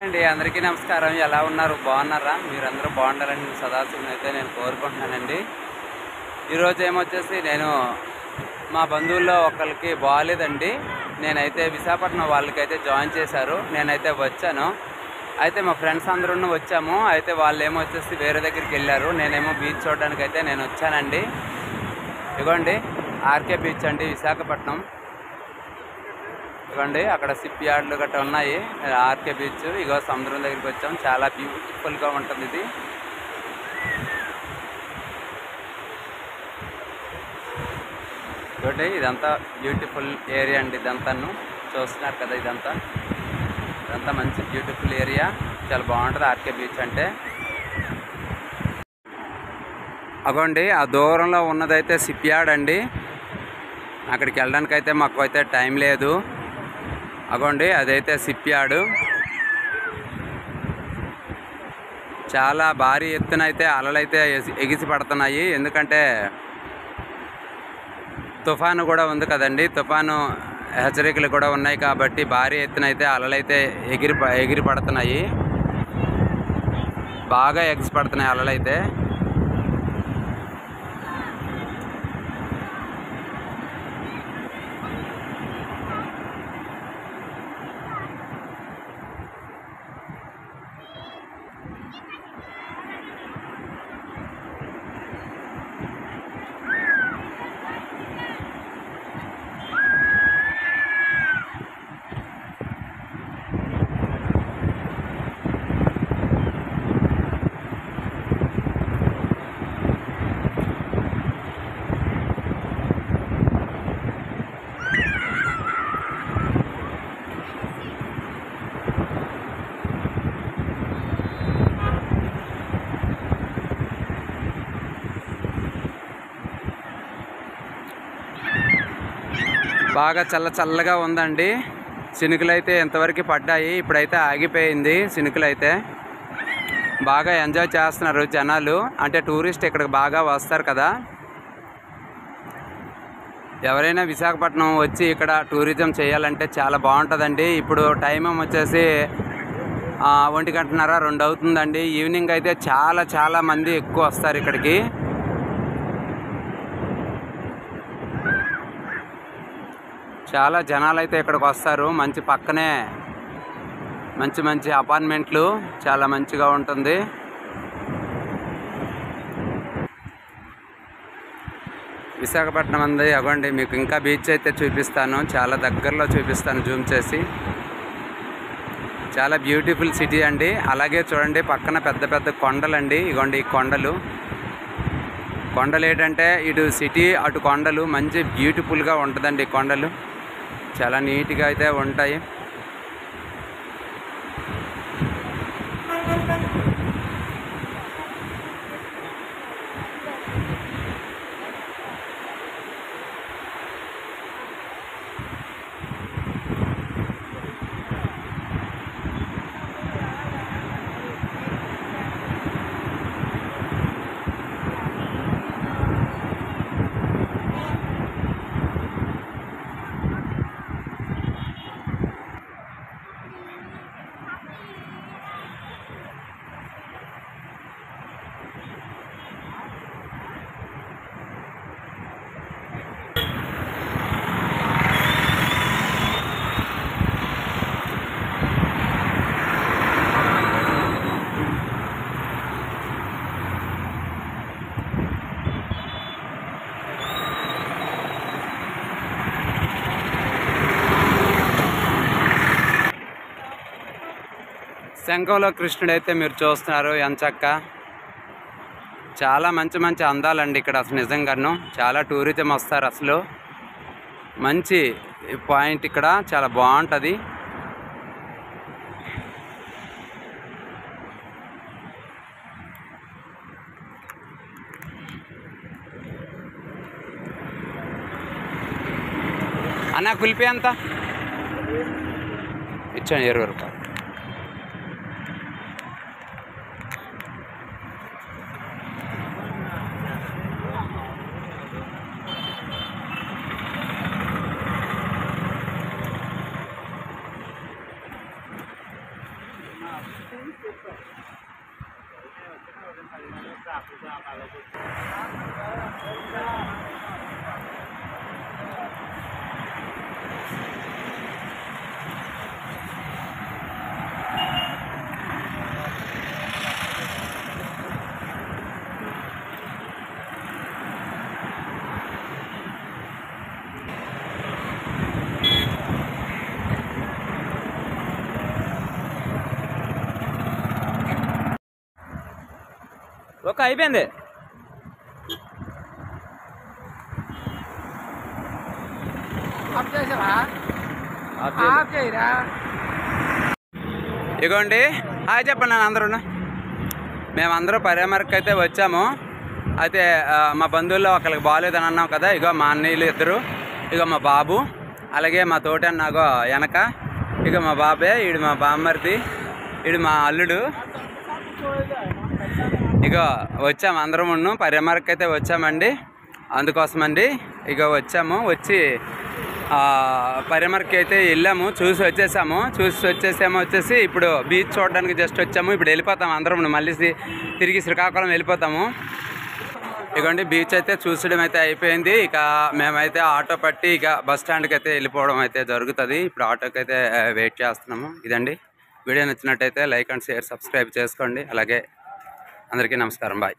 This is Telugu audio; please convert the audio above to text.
అండి అందరికీ నమస్కారం. ఎలా ఉన్నారు? బాగున్నారా? మీరందరూ బాగుండాలని సదాశివుని అయితే నేను కోరుకుంటున్నానండి. ఈరోజు ఏమొచ్చేసి నేను మా బంధువుల్లో ఒకరికి బాగాలేదండి. నేనైతే విశాఖపట్నం వాళ్ళకైతే జాయిన్ చేశారు. నేనైతే వచ్చాను. అయితే మా ఫ్రెండ్స్ అందరూ వచ్చాము. అయితే వాళ్ళు ఏమొచ్చేసి వేరే దగ్గరికి వెళ్ళారు. నేనేమో బీచ్ చూడడానికి అయితే నేను వచ్చానండి. ఇదిగోండి ఆర్కే బీచ్ అండి, విశాఖపట్నం. ఇదిగోండి అక్కడ షిప్ యార్డ్లు గట్రా ఉన్నాయి. RK beach. ఇగో సముద్రం దగ్గరికి వచ్చాం. చాలా బ్యూటిఫుల్గా ఉంటుంది ఇది. ఇదిగోండి ఇదంతా బ్యూటిఫుల్ ఏరియా అండి. ఇదంతాను చూస్తున్నారు కదా, ఇదంతా మంచి బ్యూటిఫుల్ ఏరియా. చాలా బాగుంటుంది ఆర్కే బీచ్ అంటే. అగోండి ఆ దూరంలో ఉన్నదైతే షిప్ యార్డ్ అండి. అక్కడికి వెళ్ళడానికి అయితే మాకు అయితే టైం లేదు. అగోండి అదైతే షిప్ యార్డ్. చాలా భారీ ఎత్తున అయితే అలలైతే ఎగిసి పడుతున్నాయి. ఎందుకంటే తుఫాను కూడా ఉంది కదండి. తుఫాను హెచ్చరికలు కూడా ఉన్నాయి కాబట్టి భారీ ఎత్తున అయితే అలలైతే ఎగిరి పడుతున్నాయి. బాగా ఎగిసి పడుతున్నాయి అలలైతే. బాగా చల్లగా ఉందండి. చినుకులు అయితే ఎంతవరకు పడ్డాయి. ఇప్పుడైతే ఆగిపోయింది. చినుకులు అయితే బాగా ఎంజాయ్ చేస్తున్నారు జనాలు. అంటే టూరిస్ట్ ఇక్కడికి బాగా వస్తారు కదా. ఎవరైనా విశాఖపట్నం వచ్చి ఇక్కడ టూరిజం చేయాలంటే చాలా బాగుంటుందండి. ఇప్పుడు టైం వచ్చేసి 1:30, 2 అవుతుందండి. ఈవినింగ్ అయితే చాలా మంది ఎక్కువ వస్తారు ఇక్కడికి. చాలా జనాలు అయితే ఇక్కడికి వస్తారు. మంచి పక్కనే మంచి అపార్ట్మెంట్లు, చాలా మంచిగా ఉంటుంది. విశాఖపట్నం అంది అవ్వండి. మీకు ఇంకా బీచ్ అయితే చూపిస్తాను, చాలా దగ్గరలో చూపిస్తాను జూమ్ చేసి. చాలా బ్యూటిఫుల్ సిటీ అండి. అలాగే చూడండి పక్కన పెద్ద కొండలండి. ఇగోండి ఈ కొండలు ఏంటంటే ఇటు సిటీ అటు కొండలు. మంచి బ్యూటిఫుల్గా ఉంటుందండి ఈ కొండలు. చాలా నీట్గా అయితే ఉంటాయి. శంఖంలో కృష్ణుడు అయితే మీరు చూస్తున్నారు. ఎంచక్క చాలా మంచి అందాలండి ఇక్కడ. అసలు నిజంగాను చాలా టూరిజం వస్తారు. అసలు మంచి పాయింట్ ఇక్కడ, చాలా బాగుంటుంది. అన్న కుల్పి ఎంత ఇచ్చాను? 20 రూపాయలు. ఓకే అయిపోయింది. ఇగోండి హాయ్ చెప్పండి నేను అందరూ. మేమందరూ పర్యామరకు అయితే వచ్చాము. అయితే మా బంధువుల్లో ఒకరికి బాగాలేదని అన్నాం కదా. ఇగో మా అన్నయ్యలు ఇద్దరు, ఇగో మా బాబు, అలాగే మా తోటి అన్నాగో వెనక, ఇక మా బాబే, ఈడు మా బామ్మర్ది, ఈడు మా అల్లుడు. ఇక వచ్చాము అందరం ఉన్ను పర్యామరకు అయితే వచ్చామండి. అందుకోసమండి ఇక వచ్చాము. వచ్చి పర్యామరకు అయితే వెళ్ళాము, చూసి వచ్చేసి ఇప్పుడు బీచ్ చూడడానికి జస్ట్ వచ్చాము. ఇప్పుడు వెళ్ళిపోతాము అందరం, మళ్ళీ తిరిగి శ్రీకాకుళం వెళ్ళిపోతాము. ఇకండి బీచ్ అయితే చూసడం అయితే అయిపోయింది. ఇక మేమైతే ఆటో పట్టి ఇక బస్ స్టాండ్కి అయితే వెళ్ళిపోవడం అయితే జరుగుతుంది. ఇప్పుడు ఆటోకి అయితే వెయిట్ చేస్తున్నాము. ఇదండి వీడియో నచ్చినట్టయితే లైక్ అండ్ షేర్ సబ్స్క్రైబ్ చేసుకోండి. అలాగే అందరికీ నమస్కారం, బాయ్.